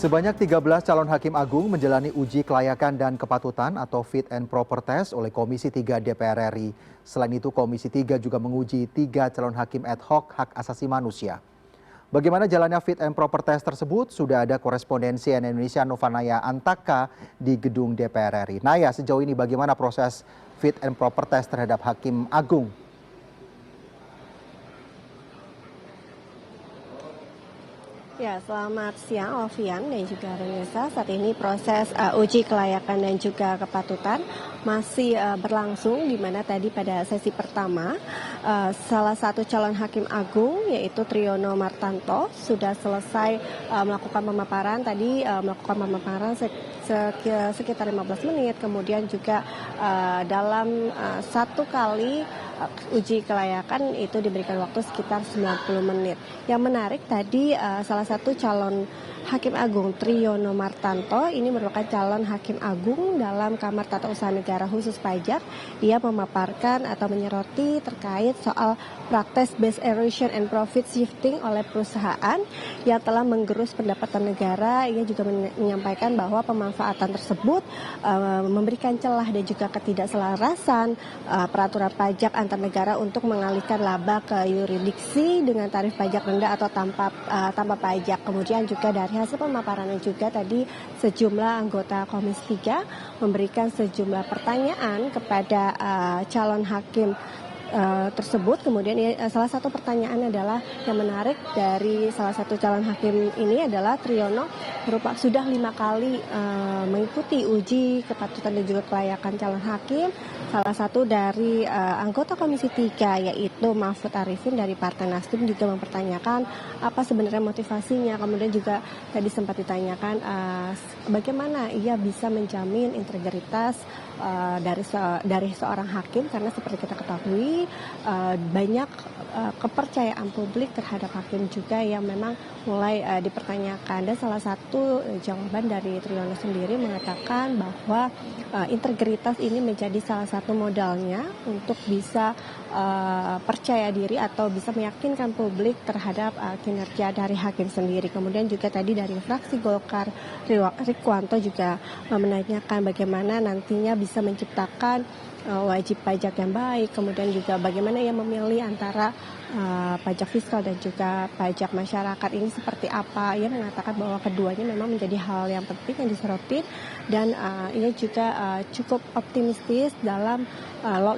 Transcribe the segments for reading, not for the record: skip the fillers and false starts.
Sebanyak 13 calon hakim agung menjalani uji kelayakan dan kepatutan atau fit and proper test oleh Komisi 3 DPR RI. Selain itu, Komisi 3 juga menguji 3 calon hakim ad hoc hak asasi manusia. Bagaimana jalannya fit and proper test tersebut? Sudah ada korespondensi CNN Indonesia Novanaya Antaka di gedung DPR RI. Naya, sejauh ini bagaimana proses fit and proper test terhadap hakim agung? Ya, selamat siang Alfian dan juga Renesa. Saat ini proses uji kelayakan dan juga kepatutan masih berlangsung, di mana tadi pada sesi pertama salah satu calon hakim agung yaitu Triyono Martanto sudah selesai melakukan pemaparan. Tadi melakukan pemaparan sekitar 15 menit, kemudian juga dalam satu kali uji kelayakan itu diberikan waktu sekitar 90 menit. Yang menarik tadi salah satu calon hakim agung Triyono Martanto ini merupakan calon hakim agung dalam Kamar Tata Usaha Negara Khusus Pajak. Dia memaparkan atau menyoroti terkait soal praktek base erosion and profit shifting oleh perusahaan yang telah menggerus pendapatan negara. Ia juga menyampaikan bahwa pemanfaatan tersebut memberikan celah dan juga ketidakselarasan peraturan pajak antar negara untuk mengalihkan laba ke yurisdiksi dengan tarif pajak rendah atau tanpa pajak. Kemudian juga dari hasil pemaparannya juga tadi sejumlah anggota Komisi 3 memberikan sejumlah pertanyaan kepada calon hakim tersebut. Kemudian salah satu pertanyaan adalah yang menarik dari salah satu calon hakim ini adalah Triyono sudah 5 kali mengikuti uji kepatutan dan juga kelayakan calon hakim. Salah satu dari anggota Komisi 3 yaitu Mahfud Arifin dari Partai Nasdem juga mempertanyakan apa sebenarnya motivasinya. Kemudian juga tadi sempat ditanyakan bagaimana ia bisa menjamin integritas dari seorang hakim, karena seperti kita ketahui banyak kepercayaan publik terhadap hakim juga yang memang mulai dipertanyakan. Dan salah satu jawaban dari Triyono sendiri mengatakan bahwa integritas ini menjadi salah satu modalnya untuk bisa percaya diri atau bisa meyakinkan publik terhadap kinerja dari hakim sendiri. Kemudian juga tadi dari fraksi Golkar Rikwanto juga menanyakan bagaimana nantinya bisa menciptakan wajib pajak yang baik, kemudian juga bagaimana ia memilih antara pajak fiskal dan juga pajak masyarakat ini seperti apa. Ia mengatakan bahwa keduanya memang menjadi hal yang penting yang disoroti, dan ia juga cukup optimistis dalam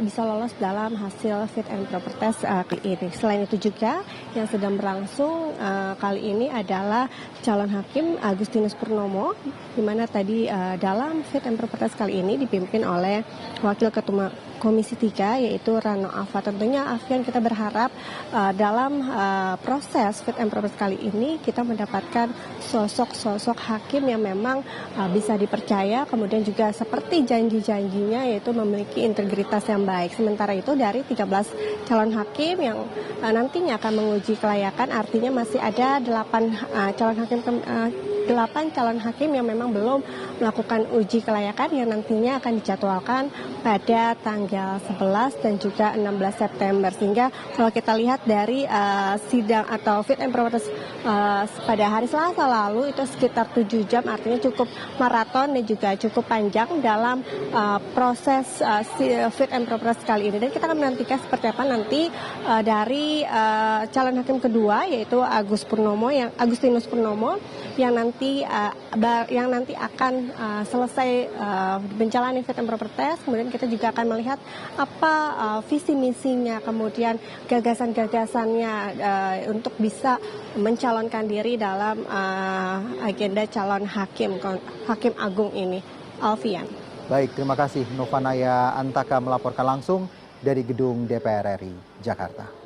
bisa lolos dalam hasil fit and proper test kali ini. Selain itu juga yang sedang berlangsung kali ini adalah calon hakim Agustinus Purnomo, di mana tadi dalam fit and proper test kali ini dipimpin oleh Wakil Ketua Komisi 3 yaitu Rano Alfa. Tentunya Alfian, kita berharap dalam proses fit and proper kali ini kita mendapatkan sosok-sosok hakim yang memang bisa dipercaya, kemudian juga seperti janji-janjinya yaitu memiliki integritas yang baik. Sementara itu dari 13 calon hakim yang nantinya akan menguji kelayakan, artinya masih ada 8 calon hakim yang memang belum melakukan uji kelayakan yang nantinya akan dijadwalkan pada tanggal 11 dan juga 16 September. Sehingga kalau kita lihat dari sidang atau fit and proper test pada hari Selasa lalu itu sekitar 7 jam, artinya cukup maraton dan juga cukup panjang dalam proses fit and proper test kali ini. Dan kita akan menantikan seperti apa nanti dari calon hakim kedua yaitu Agustinus Purnomo yang nanti akan selesai menjalani fit and proper test. Kemudian kita juga akan melihat apa visi misinya, kemudian gagasan-gagasannya untuk bisa mencalonkan diri dalam agenda calon hakim agung ini. Alfian. Baik, terima kasih Novanaya Antaka melaporkan langsung dari gedung DPR RI Jakarta.